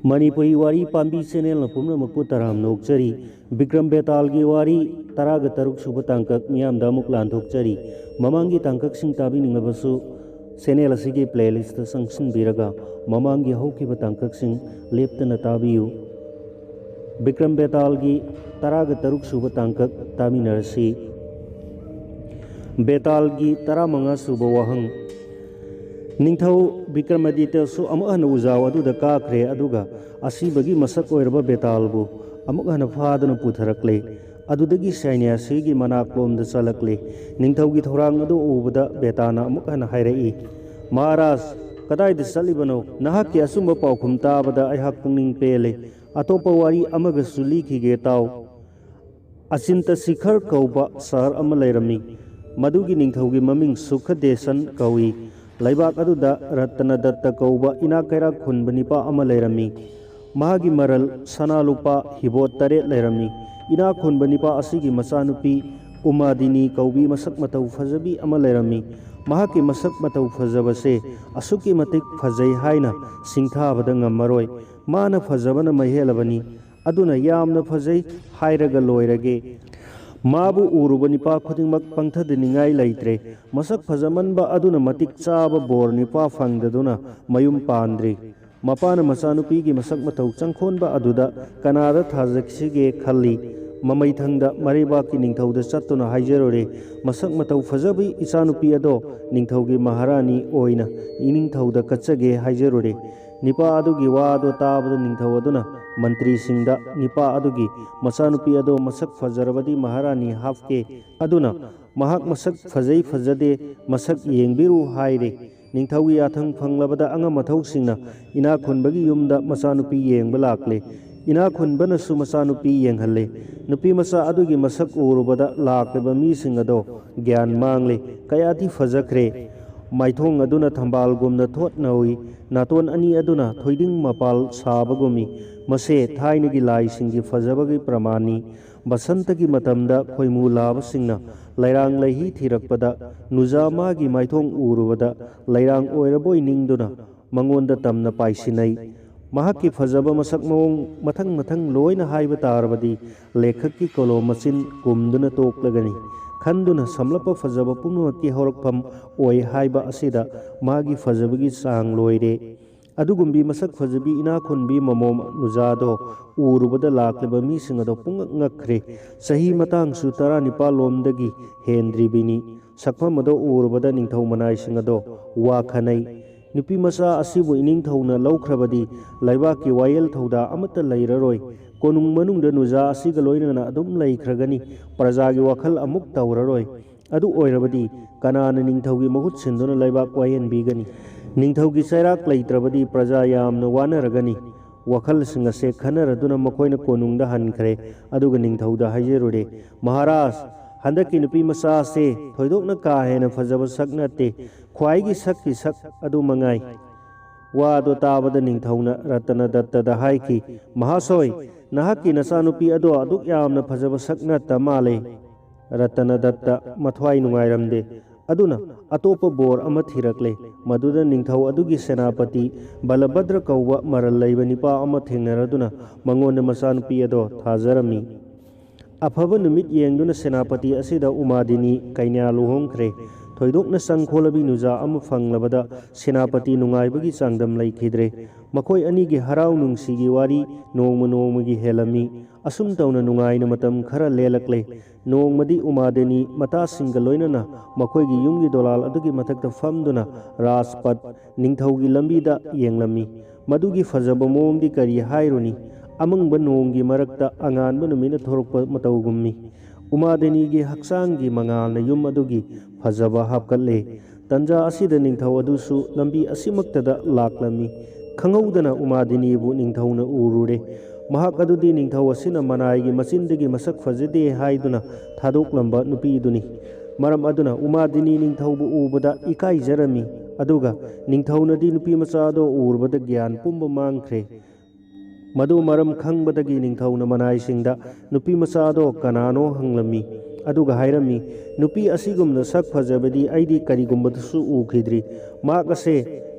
मणिपुरी वारी पांबी चैनल पुनमकु तराम नोकचरी विक्रम बेताल की वारी तराग तरुक सुब तांकक मियाम दामुक लांथोकचरी ममांगी तांकक सिंग ताबी निंगबसु चैनल असिगे प्लेलिस्ट संक्शन बिरगा ममांगी हौकिब तांकक सिंग लेप्तन ताबियु विक्रम बेताल की तराग तरुक सुब तांकक तामी नरसी बेताल की तरा मंगा सुब वहंग निंथौ विक्रमादित्य सु अमुक हन उजाव अदुदा काख्रे अदुगा असिबगी मसक ओइरबा बेतालबु अमुक हन फादन पुथरकले अदुदगी सैन्यासीगी मनाक्लोमद चलकले निंथौगी थौरांग अदु उबदा बेताना अमुक हन हाइरई महाराज कदाइद चलिबनो नहाकी असुंब पाउखुम ताबदा अयहाक पुंगनिंग पेले अतोपा वारी अमगसु लिखिगे ताव अचिंत शिखर कौबा शहर अम लैरमी मदुगी निंथौगी ममिंग सुखदेशन कौई लैबाक अदुदा रत्न दत्त कौबा इना कैरा खुनब निपा अमा लैरमी महागी मरल सना लुपा हिबोत तरेत लैरमी इना खुनब निपा असिगी मचानुपी उमादिनी कौबी मसक मतौ फजबी अमा लैरमी महाकी मसक मतौ फजबसे असुकी मतिक फजै हाइना सिंथाबदा ngमरोय माना फजबना महेलबनी अदुना यामना फजै हाइरगा लोइरगे माबु उरुब निपा खुदिंगमक पंगथदनिंगाई लैत्रे मसक फजमनबा अदुना मतिक चाबा बोर निपा फंगदुना मयुम पांद्रे मपाना मचानुपीगी मसक मतौ चंखोनबा अदुदा कनादा थाजकसिगे खल्ली ममैथंगदा मरेबाकी निंथौदा चत्तुना हाइजरोरे मसक मतौ फजबी इचानुपी अदो निंथौगी महारानी ओइना इनिंथौदा कच्चगे हाइजरोरे निपा अदुगी वादो ताबदा निंथौ अदुना मंत्री सिंह निपा अदुगी मचानुपी अदो मसक फजरबदी महारानी हाफके अदुना महाक मसक फजई फजदे मसक येंबिरु हाइरे निंथौगी याथंग फंगलबदा अंगा मथौसिंगना इना खुनबगी युमदा मचानुपी येंब लाकले इना खुनबनसु मचानुपी येंहल्ले नुपी मचा अदुगी मसक उरुबदा लाकलेबा मीसिंग अदो ज्ञान मांगले कयादी फजखरे माइथोंग अदुना थंबालगुमना थोटनौई नातोन अनी अदुना थोइदिंग मपाल साबगुमी मसे थाइनगी लाइसिंगी फजबगी प्रमाणी बसंतगी मतमदा खोइमु लाबसिंगना लैरांग लैही थिरकपदा नुजा मागी माइथोंग उरुबदा लैरांग ओइरबोय निंगदुना मंगोंदा तमना पाइसिनै महाकी फजब मसक मौंग मथंग मथंग लोइना हाइब तारबदी लेखक की कोलो मचिन कुमदुना तोकलगनी खंदुना समलप फजब पुनमकी हौरकफम ओय हाइबा असिदा मागी फजबगी चांग लोइरे अदुगुंबी मसक फजबी इना खुनबी ममोम नुजादो उरुबदा लाकलेबा मीसिंग अदो पुंगक ngakre सही मतंग सु तरा निपा लोमदगी हेंद्रिबिनी सकफम अदो उरुबदा निंथौ मनाइसिंग अदो वा खनै नुपी मचा असिबु इनिंग थौना लौख्रबदी लैबाकी वायल थौदा अमत लैररोय कोनुंग मनुंगदा नुजा असिगा लोइनना अदुम लैख्रगनी प्रजागी वखल अमुक तौररोय अदु ओइरबदी कनाना निंथौगी महुत सिंदुना लैबाक वायन बिगनी निंथौगी चैराक लैत्रबदी प्रजा यामना वानरगनी वखल सिंगसे खनरदुना मखोइना कोनुंगदा हनखरे अदुगा निंथौदा हाइजेरुरे महाराज हंदकी नुपी मचा से थोइदोकना का हेना फजब सक नते ख्वाइगी सककी सक अदु मंगाई वादो ताबदा निंथौना रत्न दत्तदा हाइकी महासोय नहाकी नचानुपी अदो अदुक यामना फजब सक नत माले रत्न दत्त मथवाई नुंगाइरमदे अदुना अतोप बोर अमा थिरकले मदुदा निंथौ अदुगी सेनापति बलभद्र कौवा मरल लैबा निपा अमा थेंगनरदुना मंगोंदा मचानुपी अदो थाजरमी अफब नुमित येंगदुना सेनापति असिदा उमादिनी कैन्या लुहोंखरे थोइदोकना संखोलबी नुजा अमा फंगलबदा सेनापति नुंगाइबगी चांगदम लैखिद्रे मखोय अनीगी हराव नुंगसीगी वारी नोंगम नोंगमगी हेलमी असुम तौना नुंगाइना मतम खरा लेलकले नोंगमदी उमादिनी मतासिंगा लोइनना मखोयगी युमगी दोलाल अदुगी मथक्ता फमदुना राजपथ निंथौगी लंबीदा येंगलमी मदुगी फजब मोंगदी करी हाइरुनी अमंग नोंगी मरक्ता अंगानब नुमिना थोरक मतौगुम्मी उमादेनीगी हक्सांगी मंगालना युम अदुगी फजब हापकले तंजा असिदा निंथौ अदुसु लंबी असिमक्तदा लाकलमी खंगौदना उमादेनीबु निंथौना उरुरे महाक अदुदी निंथौ असिना मनाइगी मचिंदगी मसक फजदे हाइदुना थादोकलंबा नुपीदुनी मरम अदुना उमादेनी निंथौबु उबदा इकाइजरमी अदुगा निंथौनदी नुपी मचादो उरबदा ज्ञान पुंब मांगख्रे मदु मरम खंगबदगी निंथौना मनाइसिंगदा नुपी मचादो कनानो हंगलमी अदुगा हाइरमी नुपी असिगुमना सक फजबदी आइदी करिगुंबदसु उखिद्री माक असे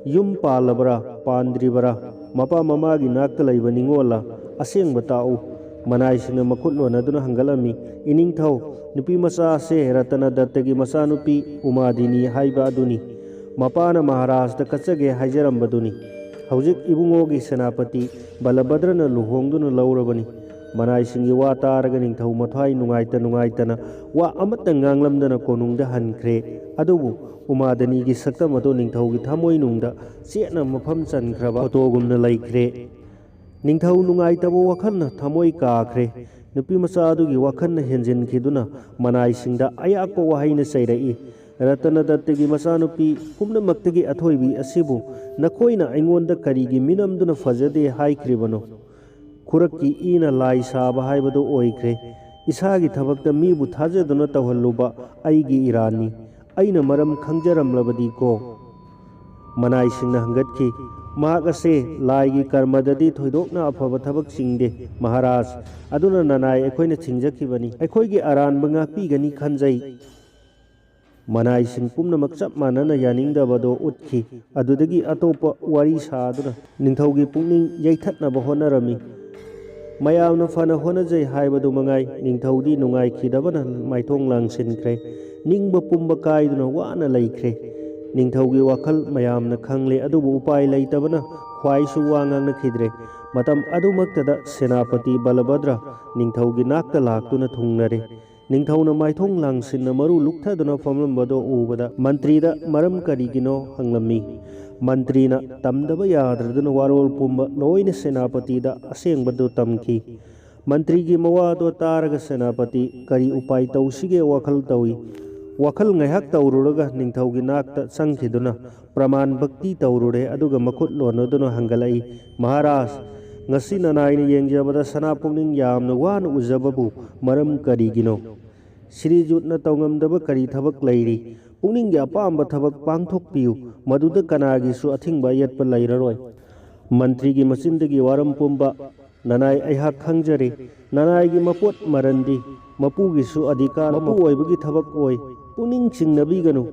युम पालबरा पांद्रिबरा ꯃꯄꯥ ꯃꯃꯥꯒꯤ ꯅꯥꯛꯇ ꯂꯩꯕ ꯅꯤꯡꯉꯣꯜꯂ ꯑꯁꯦꯡꯕ ꯇꯥꯛꯎ ꯃꯅꯥꯏꯁꯤꯡꯅ ꯃꯈꯨꯠ ꯂꯣꯟꯅꯗꯨꯅ ꯍꯪꯒꯠꯂꯝꯃꯤ ꯏꯅꯤꯡꯊꯧ ꯅꯨꯄꯤ ꯃꯆꯥꯁꯦ ꯔꯇꯅꯗꯠꯇꯒꯤ ꯃꯆꯥꯅꯨꯄꯤ ꯎꯃꯥꯗꯤꯅꯤ ꯍꯥꯏꯕ ꯑꯗꯨꯅꯤ ꯃꯄꯥꯅ ꯃꯍꯥꯔꯥꯖꯗ ꯀꯠꯆꯒꯦ ꯍꯥꯏꯖꯔꯝꯕꯗꯨꯅꯤ ꯍꯧꯖꯤꯛ ꯏꯕꯨꯡꯉꯣꯒꯤ ꯁꯦꯅꯥꯄꯇꯤ ꯕꯂꯚꯗ꯭ꯔꯅ ꯂꯨꯍꯣꯡꯗꯨꯅ ꯂꯧꯔꯕꯅꯤ ꯃꯅꯥꯏꯁꯤꯡꯒꯤ ꯋꯥ ꯇꯥꯔꯒ ꯅꯤꯡꯊꯧ ꯃꯊ꯭ꯋꯥꯏ ꯅꯨꯡꯉꯥꯏꯇꯅ ꯋꯥ ꯑꯃꯠꯇ ꯉꯥꯡꯂꯝꯗꯅ ꯀꯣꯅꯨꯡꯗ ꯍꯟꯈ꯭ꯔꯦ ꯑꯗꯨꯕꯨ ꯎꯃꯥꯗꯅꯤꯒꯤ ꯁꯛꯇꯝ ꯑꯗꯨ ꯅꯤꯡꯊꯧꯒꯤ ꯊꯃꯣꯏꯅꯨꯡꯗ ꯆꯦꯠꯅ ꯃꯐꯝ ꯆꯟꯈ꯭ꯔꯕ ꯐꯣꯇꯣꯒꯨꯝꯅ ꯂꯩꯈ꯭ꯔꯦ ꯅꯤꯡꯊꯧ ꯅꯨꯡꯉꯥꯏꯇꯕ ꯋꯥꯈꯜꯅ ꯊꯃꯣꯏ ꯀꯥꯈ꯭ꯔꯦ ꯅꯨꯄꯤ ꯃꯆꯥ ꯑꯗꯨꯒꯤ ꯋꯥꯈꯜꯅ ꯍꯦꯟꯖꯤꯟꯈꯤꯗꯨꯅ ꯃꯅꯥꯏꯁꯤꯡꯗ ꯑꯌꯥꯛꯄ ꯋꯥꯍꯩꯅ ꯆꯩꯔꯛꯏ ꯔꯇꯅꯗꯠꯇꯒꯤ ꯃꯆꯥꯅꯨꯄꯤ ꯄꯨꯝꯅꯃꯛꯇꯒꯤ ꯑꯊꯣꯏꯕꯤ ꯑꯁꯤꯕꯨ ꯅꯈꯣꯏꯅ ꯑꯩꯉꯣꯟꯗ ꯀꯔꯤꯒꯤ ꯃꯤꯅꯝꯗꯨꯅ ꯐꯖꯗꯦ ꯍꯥꯏꯈ꯭ꯔꯤꯕꯅꯣ ꯈꯨꯔꯛꯀꯤ ꯏꯅ ꯂꯥꯏ ꯁꯥꯕ ꯍꯥꯏꯕꯗꯨ ꯑꯣꯏꯈ꯭ꯔꯦ ꯏꯁꯥꯒꯤ ꯊꯕꯛꯇ ꯃꯤꯕꯨ ꯊꯥꯖꯗꯨꯅ ꯇꯧꯍꯜꯂꯨꯕ ꯑꯩꯒꯤ ꯏꯔꯥꯟꯅꯤ ꯑꯩꯅ ꯃꯔꯝ ꯈꯪꯖꯔꯝꯂꯕꯗꯤꯀꯣ ꯃꯅꯥꯏꯁꯤꯡꯅ ꯍꯪꯒꯠꯈꯤ ꯃꯍꯥꯛ ꯑꯁꯦ ꯂꯥꯏꯒꯤ ꯀꯔꯃꯗꯗꯤ ꯊꯣꯏꯗꯣꯛꯅ ꯑꯐꯕ ꯊꯕꯛ ꯆꯤꯡꯗꯦ ꯃꯍꯥꯔꯥꯖ ꯑꯗꯨꯅ ꯅꯅꯥꯏ ꯑꯩꯈꯣꯏꯅ ꯊꯤꯡꯖꯈꯤꯕꯅꯤ ꯑꯩꯈꯣꯏꯒꯤ ꯑꯔꯥꯟꯕ ꯉꯥꯛꯄꯤꯒꯅꯤ ꯈꯟꯖꯩ ꯃꯅꯥꯏꯁꯤꯡ ꯄꯨꯝꯅꯃꯛ ꯆꯞ ꯃꯥꯟꯅꯅ ꯌꯥꯅꯤꯡꯗꯕꯗꯣ ꯎꯠꯈꯤ ꯑꯗꯨꯗꯒꯤ ꯑꯇꯣꯞꯄ ꯋꯥꯔꯤ ꯁꯥꯗꯨꯅ ꯅꯤꯡꯊꯧꯒꯤ ꯄꯨꯛꯅꯤꯡ ꯌꯩꯊꯠꯅꯕ ꯍꯣꯠꯅꯔꯝꯃꯤ ꯃꯌꯥꯝꯅ ꯐꯅ ꯍꯣꯠꯅꯖꯩ ꯍꯥꯏꯕꯗꯨ ꯃꯉꯥꯏ ꯅꯤꯡꯊꯧꯗꯤ ꯅꯨꯡꯉꯥꯏꯈꯤꯗꯕꯅ ꯃꯥꯏꯊꯣꯡ ꯂꯥꯡꯁꯤꯟꯈ꯭ꯔꯦ ꯅꯤꯡꯕ ꯄꯨꯝꯕ ꯀꯥꯏꯗꯨꯅ ꯋꯥꯅ ꯂꯩꯈ꯭ꯔꯦ ꯅꯤꯡꯊꯧꯒꯤ ꯋꯥꯈꯜ ꯃꯌꯥꯝꯅ ꯈꯪꯂꯦ ꯑꯗꯨꯕꯨ ꯎꯄꯥꯏ ꯂꯩꯇꯕꯅ ꯈ꯭ꯋꯥꯏꯁꯨ ꯋꯥ ꯉꯥꯡꯅꯈꯤꯗ꯭ꯔꯦ ꯃꯇꯝ ꯑꯗꯨꯃꯛꯇꯗ ꯁꯦꯅꯥꯄꯇꯤ ꯕꯂꯚꯗ꯭ꯔ ꯅꯤꯡꯊꯧꯒꯤ ꯅꯥꯛꯇ ꯂꯥꯛꯇꯨꯅ ꯊꯨꯡꯂꯔꯦ ꯅꯤꯡꯊꯧꯅ ꯃꯥꯏꯊꯣꯡ ꯂꯥꯡꯁꯤꯟꯅ ꯃꯔꯨ ꯂꯨꯛꯊꯗꯨꯅ ꯐꯝꯂꯝꯕꯗꯣ ꯎꯕꯗ ꯃꯟꯇ꯭ꯔꯤꯗ ꯃꯔꯝ ꯀꯔꯤꯒꯤꯅꯣ ꯍꯪꯂꯝꯃꯤ ꯃꯟꯇ꯭ꯔꯤꯅ ꯇꯝꯗꯕ ꯌꯥꯗ꯭ꯔꯗꯨꯅ ꯋꯥꯔꯣꯜ ꯄꯨꯝꯕ ꯂꯣꯏꯅ ꯁꯦꯅꯥꯄꯇꯤꯗ ꯑꯁꯦꯡꯕꯗꯨ ꯇꯝꯈꯤ ꯃꯟꯇ꯭ꯔꯤꯒꯤ ꯃꯋꯥꯗꯣ ꯇꯥꯔꯒ ꯁꯦꯅꯥꯄꯇꯤ ꯀꯔꯤ ꯎꯄꯥꯏ ꯇꯧꯁꯤꯒꯦ ꯋꯥꯈꯜ ꯇꯧꯏ ꯋꯥꯈꯜ ꯉꯥꯏꯍꯥꯛ ꯇꯧꯔꯨꯔꯒ ꯅꯤꯡꯊꯧꯒꯤ ꯅꯥꯛꯇ ꯆꯪꯈꯤꯗꯨꯅ ꯄ꯭ꯔꯃꯥꯟ ꯚꯛꯇꯤ ꯇꯧꯔꯨꯔꯦ ꯑꯗꯨꯒ ꯃꯈꯨꯠ ꯂꯣꯟꯅꯗꯨꯅ ꯍꯪꯒꯠꯂꯛꯏ ꯃꯍꯥꯔꯥꯖ ꯉꯁꯤ ꯅꯅꯥꯏꯅ ꯌꯦꯡꯖꯕꯗ ꯁꯅꯥꯄꯨꯡꯅꯤꯡ ꯌꯥꯝꯅ ꯋꯥꯅ ꯎꯖꯕꯕꯨ ꯃꯔꯝ ꯀꯔꯤꯒꯤꯅꯣ ꯁ꯭ꯔꯤꯖꯨꯠꯅ ꯇꯧꯉꯝꯗꯕ ꯀꯔꯤ ꯊꯕꯛ ꯂꯩꯔꯤ ꯄꯨꯛꯅꯤꯡꯒꯤ ꯑꯄꯥꯝꯕ ꯊꯕꯛ ꯄꯥꯡꯊꯣꯛꯄꯤꯌꯨ ꯃꯗꯨꯗ ꯀꯅꯥꯒꯤꯁꯨ ꯑꯊꯤꯡꯕ ꯑꯌꯦꯠꯄ ꯂꯩꯔꯔꯣꯏ ꯃꯟꯇ꯭ꯔꯤꯒꯤ ꯃꯆꯤꯟꯗꯒꯤ ꯋꯥꯔꯝ ꯄꯨꯝꯕ ꯅꯅꯥꯏ ꯑꯩꯍꯥꯛ ꯈꯪꯖꯔꯦ ꯅꯅꯥꯏꯒꯤ ꯃꯄꯣꯠ ꯃꯔꯟꯗꯤ ꯃꯄꯨꯒꯤꯁꯨ ꯑꯙꯤꯀꯥꯔ ꯃꯄꯨ ꯑꯣꯏꯕꯒꯤ ꯊꯕꯛ ꯑꯣꯏ ꯄꯨꯛꯅꯤꯡ ꯆꯤꯡꯅꯕꯤꯒꯅꯨ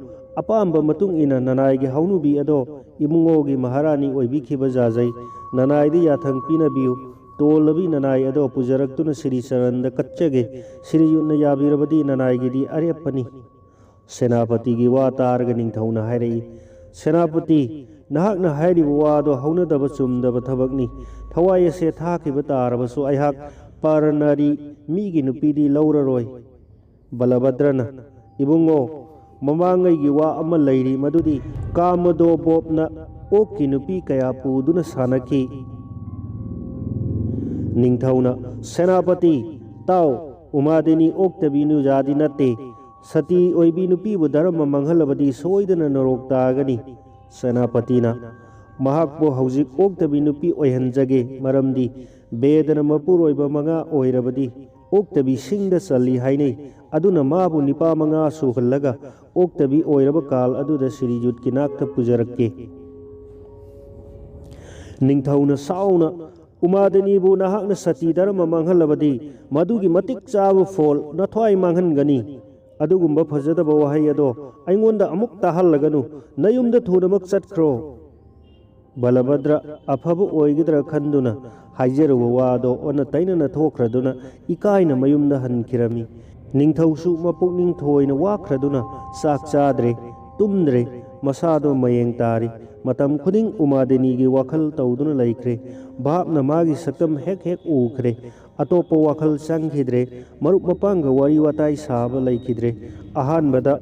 ꯑꯄꯥꯝꯕ ꯃꯇꯨꯡ ꯏꯟꯅ ꯅꯅꯥꯏꯒꯤ ꯍꯧꯅꯨꯕꯤ ꯑꯗꯣ ꯏꯕꯨꯡꯉꯣꯒꯤ ꯃꯍꯥꯔꯥꯅꯤ ꯑꯣꯏꯕꯤꯈꯤꯕ ꯌꯥꯖꯩ ꯅꯅꯥꯏꯗ ꯌꯥꯊꯪ ꯄꯤꯅꯕꯤꯌꯨ ꯇꯣꯜꯂꯕꯤ ꯅꯅꯥꯏ ꯑꯗꯣ ꯄꯨꯖꯔꯛꯇꯨꯅ ꯁ꯭ꯔꯤ ꯆꯔꯟꯗ ꯀꯠꯆꯒꯦ ꯁ꯭ꯔꯤꯌꯨꯠꯅ ꯌꯥꯕꯤꯔꯕꯗꯤ ꯅꯅꯥꯏꯒꯤꯗꯤ ꯑꯔꯦꯞꯄꯅꯤ ꯁꯦꯅꯥꯄꯇꯤꯒꯤ ꯋꯥ ꯇꯥꯔꯒ ꯅꯤꯡꯊꯧꯅ ꯍꯥꯏꯔꯛꯏ ꯁꯦꯅꯥꯄꯇꯤ ꯅꯍꯥꯛꯅ ꯍꯥꯏꯔꯤꯕ ꯋꯥꯗꯣ ꯍꯧꯅꯗꯕ ꯆꯨꯝꯗꯕ ꯊꯕꯛꯅꯤ ꯊꯋꯥꯏ ꯑꯁꯦ ꯊꯥꯈꯤꯕ ꯇꯥꯔꯕꯁꯨ ꯑꯩꯍꯥꯛ ꯄꯥꯔꯅꯔꯤ ꯃꯤꯒꯤ ꯅꯨꯄꯤꯗꯤ ꯂꯧꯔꯔꯣꯏ ꯕꯂꯚꯗ꯭ꯔꯅ ꯏꯕꯨꯡꯉꯣ ꯃꯃꯥꯡꯉꯩꯒꯤ ꯋꯥ ꯑꯃ ꯂꯩꯔꯤ ꯃꯗꯨꯗꯤ ꯀꯥꯃꯗꯣꯕꯣꯞꯅ ꯑꯣꯛꯀꯤ ꯅꯨꯄꯤ ꯀꯌꯥ ꯄꯨꯗꯨꯅ ꯁꯥꯟꯅꯈꯤ ꯅꯤꯡꯊꯧꯅ ꯁꯦꯅꯥꯄꯇꯤ ꯇꯥꯎ ꯎꯃꯥꯗꯦꯅꯤ ꯑꯣꯛꯇꯕꯤ ꯅꯨꯖꯥꯗꯤ ꯅꯠꯇꯦ ꯁꯇꯤ ꯑꯣꯏꯕꯤ ꯅꯨꯄꯤꯕꯨ ꯙꯔꯃ ꯃꯥꯡꯍꯜꯂꯕꯗꯤ ꯁꯣꯏꯗꯅ ꯅꯔꯣꯛ ꯇꯥꯒꯅꯤ ꯁꯦꯅꯥꯄꯇꯤꯅ ꯃꯍꯥꯛꯄꯨ ꯍꯧꯖꯤꯛ ꯑꯣꯛꯇꯕꯤ ꯅꯨꯄꯤ ꯑꯣꯏꯍꯟꯖꯒꯦ ꯃꯔꯝꯗꯤ ꯕꯦꯗꯅ ꯃꯄꯨꯔꯣꯏꯕ 5 ꯑꯣꯏꯔꯕꯗꯤ ꯑꯣꯛꯇꯕꯤ ꯁꯤꯡꯗ ꯆꯜꯂꯤ ꯍꯥꯏꯅꯩ ꯑꯗꯨꯅ ꯃꯥꯕꯨ ꯅꯤꯄꯥ 5 ꯁꯨꯍꯜꯂꯒ ꯑꯣꯛꯇꯕꯤ ꯑꯣꯏꯔꯕ ꯀꯥꯜ ꯑꯗꯨꯗ ꯁ꯭ꯔꯤꯖꯨꯠꯀꯤ ꯅꯥꯛꯇ ꯄꯨꯖꯔꯛꯀꯦ ꯅꯤꯡꯊꯧꯅ ꯁꯥꯎꯅ ꯎꯃꯥꯗꯦꯅꯤꯕꯨ ꯅꯍꯥꯛꯅ ꯁꯇꯤ ꯙꯔꯃ ꯃꯥꯡꯍꯜꯂꯕꯗꯤ ꯃꯗꯨꯒꯤ ꯃꯇꯤꯛ ꯆꯥꯕ ꯐꯣꯜ ꯅꯊ꯭ꯋꯥꯏ ꯃꯥꯡꯍꯟꯒꯅꯤ ꯑꯗꯨꯒꯨꯝꯕ ꯐꯖꯗꯕ ꯋꯥꯍꯩ ꯑꯗꯣ ꯑꯩꯉꯣꯟꯗ ꯑꯃꯨꯛ ꯇꯥꯍꯜꯂꯒꯅꯨ ꯅꯌꯨꯝꯗ ꯊꯨꯅꯃꯛ ꯆꯠꯈ꯭ꯔꯣ ꯕꯂꯚꯗ꯭ꯔ ꯑꯐꯕ ꯑꯣꯏꯒꯗ꯭ꯔꯥ ꯈꯟꯗꯨꯅ ꯍꯥꯏꯖꯔꯨꯕ ꯋꯥꯗꯣ ꯑꯣꯟꯅ ꯇꯩꯅꯅ ꯊꯣꯛꯈ꯭ꯔꯗꯨꯅ ꯏꯀꯥꯏꯅ ꯃꯌꯨꯝꯗ ꯍꯟꯈꯤꯔꯝꯃꯤ ꯅꯤꯡꯊꯧꯁꯨ ꯃꯄꯨꯛꯅꯤꯡ ꯊꯣꯏꯅ ꯋꯥꯈ꯭ꯔꯗꯨꯅ ꯆꯥꯛ ꯆꯥꯗ꯭ꯔꯦ ꯇꯨꯝꯗ꯭ꯔꯦ ꯃꯁꯥꯗꯣ ꯃꯌꯦꯡ ꯇꯥꯔꯤ ꯃꯇꯝ ꯈꯨꯗꯤꯡ ꯎꯃꯥꯗꯦꯅꯤꯒꯤ ꯋꯥꯈꯜ ꯇꯧꯗꯨꯅ ꯂꯩꯈ꯭ꯔꯦ ꯚꯥꯞꯅ ꯃꯥꯒꯤ ꯁꯛꯇꯝ ꯍꯦꯛ ꯎꯈ꯭ꯔꯦ ꯑꯇꯣꯞꯄ ꯋꯥꯈꯜ ꯆꯪꯈꯤꯗ꯭ꯔꯦ ꯃꯔꯨꯞ ꯃꯄꯥꯡꯒ ꯋꯥꯔꯤ ꯋꯥꯇꯥꯏ ꯁꯥꯕ ꯂꯩꯈꯤꯗ꯭ꯔꯦ ꯑꯍꯥꯟꯕꯗ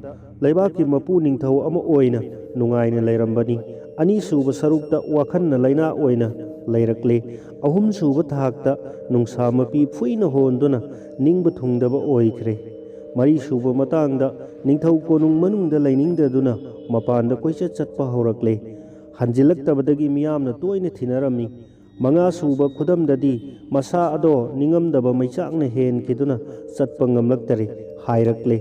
ꯂꯩꯕꯥꯛꯀꯤ ꯃꯄꯨ ꯅꯤꯡꯊꯧ ꯑꯃ ꯑꯣꯏꯅ ꯅꯨꯡꯉꯥꯏꯅ ꯂꯩꯔꯝꯕꯅꯤ ꯑꯅꯤꯁꯨꯕ ꯁꯔꯨꯛꯇ ꯋꯥꯈꯜꯅ ꯂꯩꯅꯥ ꯑꯣꯏꯅ ꯂꯩꯔꯛꯂꯦ ꯑꯍꯨꯝꯁꯨꯕ ꯊꯥꯛꯇ ꯅꯨꯡꯁꯥ ꯃꯄꯤ ꯐꯨꯏꯅ ꯍꯣꯟꯗꯨꯅ ꯅꯤꯡꯕ ꯊꯨꯡꯗꯕ ꯑꯣꯏꯈ꯭ꯔꯦ ꯃꯔꯤꯁꯨꯕ ꯃꯇꯥꯡꯗ ꯅꯤꯡꯊꯧ ꯀꯣꯅꯨꯡ ꯃꯅꯨꯡꯗ ꯂꯩꯅꯤꯡꯗꯗꯨꯅ ꯃꯄꯥꯟꯗ ꯀꯣꯏꯆꯠ ꯆꯠꯄ ꯍꯧꯔꯛꯂꯦ ꯍꯟꯖꯤꯜꯂꯛꯇꯕꯗꯒꯤ ꯃꯤꯌꯥꯝꯅ ꯇꯣꯏꯅ ꯊꯤꯅꯔꯝꯃꯤ 5 ꯁꯨꯕ ꯈꯨꯗꯝꯗꯗꯤ ꯃꯁꯥ ꯑꯗꯣ ꯅꯤꯡꯉꯝꯗꯕ ꯃꯩꯆꯥꯛꯅ ꯍꯦꯟꯈꯤꯗꯨꯅ ꯆꯠꯄ ꯉꯝꯂꯛꯇꯔꯦ ꯍꯥꯏꯔꯛꯂꯦ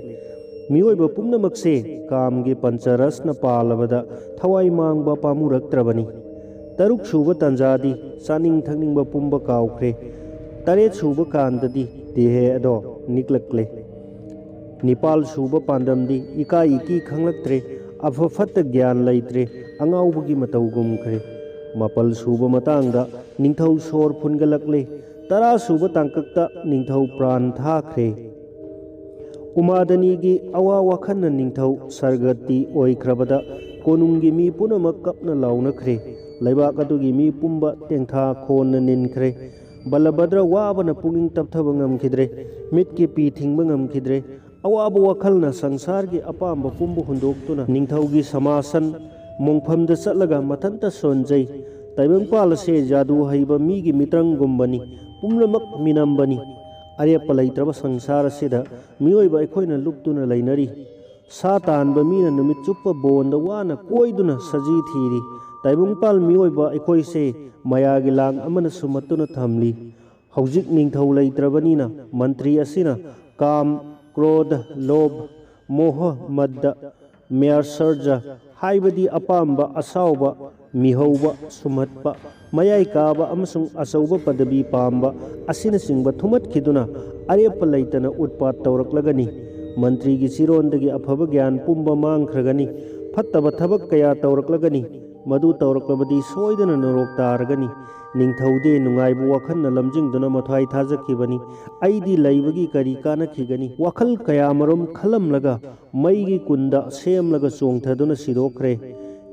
ꯃꯤꯑꯣꯏꯕ ꯄꯨꯝꯅꯃꯛꯁꯦ ꯀꯥꯝꯒꯤ ꯄꯟꯆꯔꯁꯅ ꯄꯥꯜꯂꯕꯗ ꯊꯋꯥꯏ ꯃꯥꯡꯕ ꯄꯥꯝꯃꯨꯔꯛꯇ꯭ꯔꯕꯅꯤ 6 ꯁꯨꯕ ꯇꯟꯖꯥꯗꯤ ꯆꯥꯅꯤꯡ ꯊꯛꯅꯤꯡꯕ ꯄꯨꯝꯕ ꯀꯥꯎꯈ꯭ꯔꯦ 8 ꯁꯨꯕ ꯀꯥꯟꯗꯗꯤ ꯗꯦꯍꯦ ꯑꯗꯣ ꯅꯤꯛꯂꯛꯂꯦ 9 ꯁꯨꯕ ꯄꯥꯟꯗꯝꯗꯤ ꯏꯀꯥꯏ ꯏꯀꯤ ꯈꯪꯂꯛꯇ꯭ꯔꯦ ꯑꯐ ꯐꯠꯇ ꯒ꯭ꯌꯥꯟ ꯂꯩꯇ꯭ꯔꯦ ꯑꯉꯥꯎꯕꯒꯤ ꯃꯇꯧ ꯒꯨꯝꯈ꯭ꯔꯦ ꯃꯥꯄꯜ ꯁꯨꯕ ꯃꯇꯥꯡꯗ ꯅꯤꯡꯊꯧ ꯁꯣꯔ ꯐꯨꯟꯒꯠꯂꯛꯂꯦ꯫ 10 ꯁꯨꯕ ꯇꯥꯡꯀꯛꯇ ꯅꯤꯡꯊꯧ ꯄ꯭ꯔꯥꯟ ꯊꯥꯈ꯭ꯔꯦ꯫ ꯎꯃꯥꯗꯅꯤꯒꯤ ꯑꯋꯥ ꯋꯥꯈꯟꯅ ꯅꯤꯡꯊꯧ ꯁꯔꯒꯇꯤ ꯑꯣꯏꯈ꯭ꯔꯕꯗ ꯀꯣꯅꯨꯡꯒꯤ ꯃꯤ ꯄꯨꯝꯅꯃꯛ ꯀꯞꯅ ꯂꯥꯎꯅꯈ꯭ꯔꯦ꯫ ꯂꯩꯕꯥꯛ ꯑꯗꯨꯒꯤ ꯃꯤ ꯄꯨꯝꯕ ꯇꯦꯡꯊꯥ ꯈꯣꯟꯅ ꯅꯤꯟꯈ꯭ꯔꯦ꯫ ꯕꯂꯚꯗ꯭ꯔ ꯋꯥꯕꯅ ꯄꯨꯛꯅꯤꯡ ꯇꯞꯊꯕ ꯉꯝꯈꯤꯗ꯭ꯔꯦ, ꯃꯤꯠꯀꯤ ꯄꯤ ꯊꯤꯡꯕ ꯉꯝꯈꯤꯗ꯭ꯔꯦ꯫ ꯑꯋꯥꯕ ꯋꯥꯈꯜꯅ ꯁꯪꯁꯥꯔꯒꯤ ꯑꯄꯥꯝꯕ ꯄꯨꯝꯕ ꯍꯨꯟꯗꯣꯛꯇꯨꯅ ꯅꯤꯡꯊꯧꯒꯤ ꯁꯃꯥꯁꯟ ꯃꯣꯡꯐꯝꯗ ꯆꯠꯂꯒ ꯃꯊꯟꯇ ꯁꯣꯟꯖꯩ꯫ ꯇꯥꯏꯕꯪꯄꯥꯜ ꯑꯁꯦ ꯖꯥꯗꯨ ꯍꯩꯕ ꯃꯤꯒꯤ ꯃꯤꯇ꯭ꯔꯪꯒꯨꯝꯕꯅꯤ, ꯄꯨꯝꯅꯃꯛ ꯃꯤꯅꯝꯕꯅꯤ꯫ ꯑꯔꯦꯞꯄ ꯂꯩꯇ꯭ꯔꯕ ꯁꯪꯁꯥꯔ ꯑꯁꯤꯗ ꯃꯤꯑꯣꯏꯕ ꯑꯩꯈꯣꯏꯅ ꯂꯨꯞꯇꯨꯅ ꯂꯩꯅꯔꯤ꯫ ꯁꯥ ꯇꯥꯟꯕ ꯃꯤꯅ ꯅꯨꯃꯤꯠ ꯆꯨꯞꯄ ꯕꯣꯟꯗ ꯋꯥꯅ ꯀꯣꯏꯗꯨꯅ ꯁꯖꯤ ꯊꯤꯔꯤ꯫ ꯇꯥꯏꯕꯪꯄꯥꯜ ꯃꯤꯑꯣꯏꯕ ꯑꯩꯈꯣꯏꯁꯦ ꯃꯌꯥꯒꯤ ꯂꯥꯡ ꯑꯃꯅ ꯁꯨꯝꯍꯠꯇꯨꯅ ꯊꯝꯂꯤ꯫ ꯍꯧꯖꯤꯛ ꯅꯤꯡꯊꯧ ꯂꯩꯇ꯭ꯔꯕꯅꯤꯅ ꯃꯟꯇ꯭ꯔꯤ ꯑꯁꯤꯅ ꯀꯥꯝ, ꯀ꯭ꯔꯣꯙ, ꯂꯣꯚ, ꯃꯣꯍ, ꯃꯗ, ꯃ꯭ꯌꯥꯁꯔꯖ ꯍꯥꯏꯕꯗꯤ ꯑꯄꯥꯝꯕ, ꯑꯁꯥꯎꯕ, ꯃꯤꯍꯧꯕ, ꯁꯨꯝꯍꯠꯄ, ꯃꯌꯥꯏ ꯀꯥꯕ ꯑꯃꯁꯨꯡ ꯑꯆꯧꯕ ꯄꯗꯕꯤ ꯄꯥꯝꯕ ꯑꯁꯤꯅꯆꯤꯡꯕ ꯊꯨꯃꯠꯈꯤꯗꯨꯅ ꯑꯔꯦꯞꯄ ꯂꯩꯇꯅ ꯎꯠꯄꯥꯠ ꯇꯧꯔꯛꯂꯒꯅꯤ꯫ ꯃꯟꯇ꯭ꯔꯤꯒꯤ ꯆꯤꯔꯣꯟꯗꯒꯤ ꯑꯐꯕ ꯒ꯭ꯌꯥꯟ ꯄꯨꯝꯕ ꯃꯥꯡꯈ꯭ꯔꯒꯅꯤ꯫ ꯐꯠꯇꯕ ꯊꯕꯛ ꯀꯌꯥ ꯇꯧꯔꯛꯂꯒꯅꯤ꯫ ꯃꯗꯨ ꯇꯧꯔꯛꯂꯕꯗꯤ ꯁꯣꯏꯗꯅ ꯅꯔꯣꯛ ꯇꯥꯔꯒꯅꯤ꯫ ꯅꯤꯡꯊꯧꯗꯤ ꯅꯨꯡꯉꯥꯏꯕ ꯋꯥꯈꯜꯅ ꯂꯝꯖꯤꯡꯗꯨꯅ ꯃꯊ꯭ꯋꯥꯏ ꯊꯥꯖꯈꯤꯕꯅꯤ꯫ ꯑꯩꯗꯤ ꯂꯩꯕꯒꯤ ꯀꯔꯤ ꯀꯥꯟꯅꯈꯤꯒꯅꯤ? ꯋꯥꯈꯜ ꯀꯌꯥꯃꯔꯨꯝ ꯈꯜꯂꯝꯂꯒ ꯃꯩꯒꯤ ꯀꯨꯟꯗ ꯁꯦꯝꯂꯒ ꯆꯣꯡꯊꯗꯨꯅ ꯁꯤꯗꯣꯛꯈ꯭ꯔꯦ꯫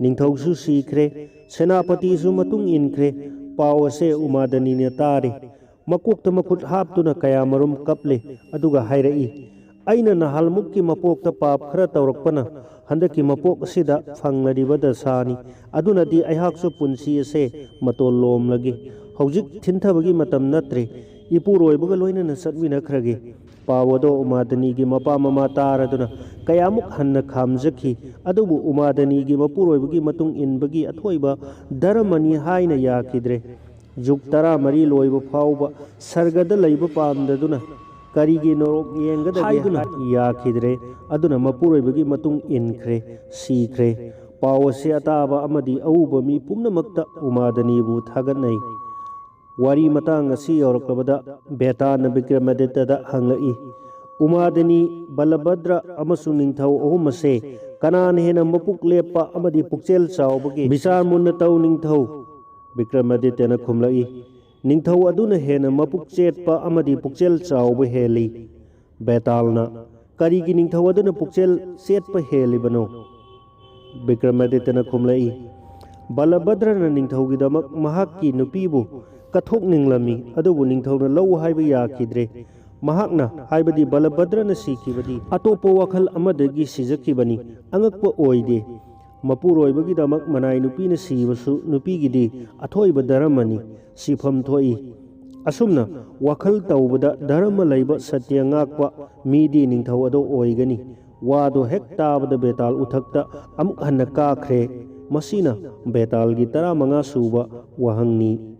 ꯅꯤꯡꯊꯧꯁꯨ ꯁꯤꯈ꯭ꯔꯦ, ꯁꯦꯅꯥꯄꯇꯤꯁꯨ ꯃꯇꯨꯡ ꯏꯟꯈ꯭रे꯫ ꯄꯥꯎ ꯑꯁꯦ ꯎꯃꯥꯗꯅꯤꯅ ꯇꯥꯔꯦ꯫ ꯃꯀꯣꯛꯇ ꯃꯈꯨꯠ ꯍꯥꯞꯇꯨꯅ ꯀꯌꯥꯃꯔꯨꯝ ꯀꯞꯂꯦ, ꯑꯗꯨꯒ ꯍꯥꯏꯔꯛꯏ, ꯑꯩꯅ ꯅꯍꯥꯜꯃꯨꯛꯀꯤ ꯃꯄꯣꯛꯇ ꯄꯥꯞ ꯈꯔ ꯇꯧꯔꯛꯄꯅ ꯍꯟꯗꯛꯀꯤ ꯃꯄꯣꯛ ꯑꯁꯤꯗ ꯐꯪꯂꯔꯤꯕ ꯗꯁꯥꯅꯤ꯫ ꯑꯗꯨꯅꯗꯤ ꯑꯩꯍꯥꯛꯁꯨ ꯄꯨꯟꯁꯤ ꯑꯁꯦ ꯃꯇꯣꯜ ꯂꯣꯝꯂꯒꯦ꯫ ꯍꯧꯖꯤꯛ ꯊꯤꯟꯊꯕꯒꯤ ꯃꯇꯝ ꯅꯠꯇ꯭ꯔꯦ꯫ ꯏꯄꯨꯔꯣꯏꯕꯒ ꯂꯣꯏꯅꯅ ꯆꯠꯃꯤꯟꯅꯈ꯭ꯔꯒꯦ꯫ ꯄꯥꯎ ꯑꯗꯣ ꯎꯃꯥꯗꯅꯤꯒꯤ ꯃꯄꯥ ꯃꯃꯥ ꯇꯥꯔꯗꯨꯅ ꯀꯌꯥꯃꯨꯛ ꯍꯟꯅ ꯈꯥꯝꯖꯈꯤ꯫ ꯑꯗꯨꯕꯨ ꯎꯃꯥꯗꯅꯤꯒꯤ ꯃꯄꯨꯔꯣꯏꯕꯒꯤ ꯃꯇꯨꯡ ꯏꯟꯕꯒꯤ ꯑꯊꯣꯏꯕ ꯙꯔꯃꯅꯤ ꯍꯥꯏꯅ ꯌꯥꯈꯤꯗ꯭ꯔꯦ꯫ ꯖꯨꯛ 14 ꯂꯣꯏꯕ ꯐꯥꯎꯕ ꯁꯔꯒꯗ ꯂꯩꯕ ꯄꯥꯝꯗꯗꯨꯅ ꯀꯔꯤꯒꯤ ꯅꯣꯔꯣꯛ ꯌꯦꯡꯒꯗꯒꯦ ꯍꯥꯏꯗꯨꯅ ꯌꯥꯈꯤꯗ꯭ꯔꯦ꯫ ꯑꯗꯨꯅ ꯃꯄꯨꯔꯣꯏꯕꯒꯤ ꯃꯇꯨꯡ ꯏꯟꯈ꯭ꯔꯦ, ꯁꯤꯈ꯭ꯔꯦ꯫ ꯄꯥꯎ ꯑꯁꯤ ꯑꯇꯥꯕ ꯑꯃꯗꯤ ꯑꯎꯕ ꯃꯤ ꯄꯨꯝꯅꯃꯛꯇ ꯎꯃꯥꯗꯅꯤꯕꯨ ꯊꯥꯒꯠꯅꯩ꯫ ꯋꯥꯔꯤ ꯃꯇꯥꯡ ꯑꯁꯤ ꯌꯧꯔꯛꯂꯕꯗ ꯕꯦꯇꯥꯅ ꯕꯤꯀ꯭ꯔꯃꯥꯗꯤꯇ꯭ꯌꯗ ꯍꯪꯂꯛꯏ, ꯎꯃꯥꯗꯅꯤ, ꯕꯂꯚꯗ꯭ꯔ ꯑꯃꯁꯨꯡ ꯅꯤꯡꯊꯧ ꯑꯍꯨꯝ ꯑꯁꯦ ꯀꯅꯥꯅ ꯍꯦꯟꯅ ꯃꯄꯨꯛ ꯂꯦꯞꯄ ꯑꯃꯗꯤ ꯄꯨꯛꯆꯦꯜ ꯆꯥꯎꯕꯒꯦ? ꯕꯤꯆꯥꯔ ꯃꯨꯟꯅ ꯇꯧ ꯅꯤꯡꯊꯧ꯫ ꯕꯤꯀ꯭ꯔꯃꯥꯗꯤꯇ꯭ꯌꯅ ꯈꯨꯝꯂꯛꯏ, ꯅꯤꯡꯊꯧ ꯑꯗꯨꯅ ꯍꯦꯟꯅ ꯃꯄꯨꯛ ꯆꯦꯠꯄ ꯑꯃꯗꯤ ꯄꯨꯛꯆꯦꯜ ꯆꯥꯎꯕ ꯍꯦꯜꯂꯤ꯫ ꯕꯦꯇꯥꯜꯅ, ꯀꯔꯤꯒꯤ ꯅꯤꯡꯊꯧ ꯑꯗꯨꯅ ꯄꯨꯛꯆꯦꯜ ꯆꯦꯠꯄ ꯍꯦꯜꯂꯤꯕꯅꯣ? ꯕꯤꯀ꯭ꯔꯃꯥꯗꯤꯇ꯭ꯌꯅ ꯈꯨꯝꯂꯛꯏ, ꯕꯂꯚꯗ꯭ꯔꯅ ꯅꯤꯡꯊꯧꯒꯤꯗꯃꯛ ꯃꯍꯥꯛꯀꯤ ꯅꯨꯄꯤꯕꯨ ꯀꯠꯊꯣꯛꯅꯤꯡꯂꯝꯃꯤ, ꯑꯗꯨꯕꯨ ꯅꯤꯡꯊꯧꯅ ꯂꯧ ꯍꯥꯏꯕ ꯌꯥꯈꯤꯗ꯭रे꯫ ꯃꯍꯥꯛꯅ ꯍꯥꯏꯕꯗꯤ ꯕꯂꯚꯗ꯭ꯔꯅ ꯁꯤꯈꯤꯕꯗꯤ ꯑꯇꯣꯞꯄ ꯋꯥꯈꯜ ꯑꯃꯗꯒꯤ ꯁꯤꯖꯈꯤꯕꯅꯤ꯫ ꯑꯉꯛꯄ ꯑꯣꯏꯗꯦ? ꯃꯄꯨꯔꯣꯏꯕꯒꯤꯗꯃꯛ ꯃꯅꯥꯏ ꯅꯨꯄꯤꯅ ꯁꯤꯕꯁꯨ ꯅꯨꯄꯤꯒꯤꯗꯤ ꯑꯊꯣꯏꯕ ꯙꯔꯃꯅꯤ, ꯁꯤꯐꯝ ꯊꯣꯛꯏ꯫ ꯑꯁꯨꯝꯅ ꯋꯥꯈꯜ ꯇꯧꯕꯗ ꯙꯔꯃ ꯂꯩꯕ ꯁꯇ꯭ꯌ ꯉꯥꯛꯄ ꯃꯤꯗꯤ ꯅꯤꯡꯊꯧ ꯑꯗꯣ ꯑꯣꯏꯒꯅꯤ꯫ ꯋꯥꯗꯣ ꯍꯦꯛ ꯇꯥꯕꯗ ꯕꯦꯇꯥꯜ ꯎꯊꯛꯇ ꯑꯃꯨꯛ ꯍꯟꯅ ꯀꯥꯈ꯭ꯔꯦ꯫ ꯃꯁꯤꯅ ꯕꯦꯇꯥꯜꯒꯤ 15 ꯁꯨꯕ ꯋꯥꯍꯪꯅꯤ꯫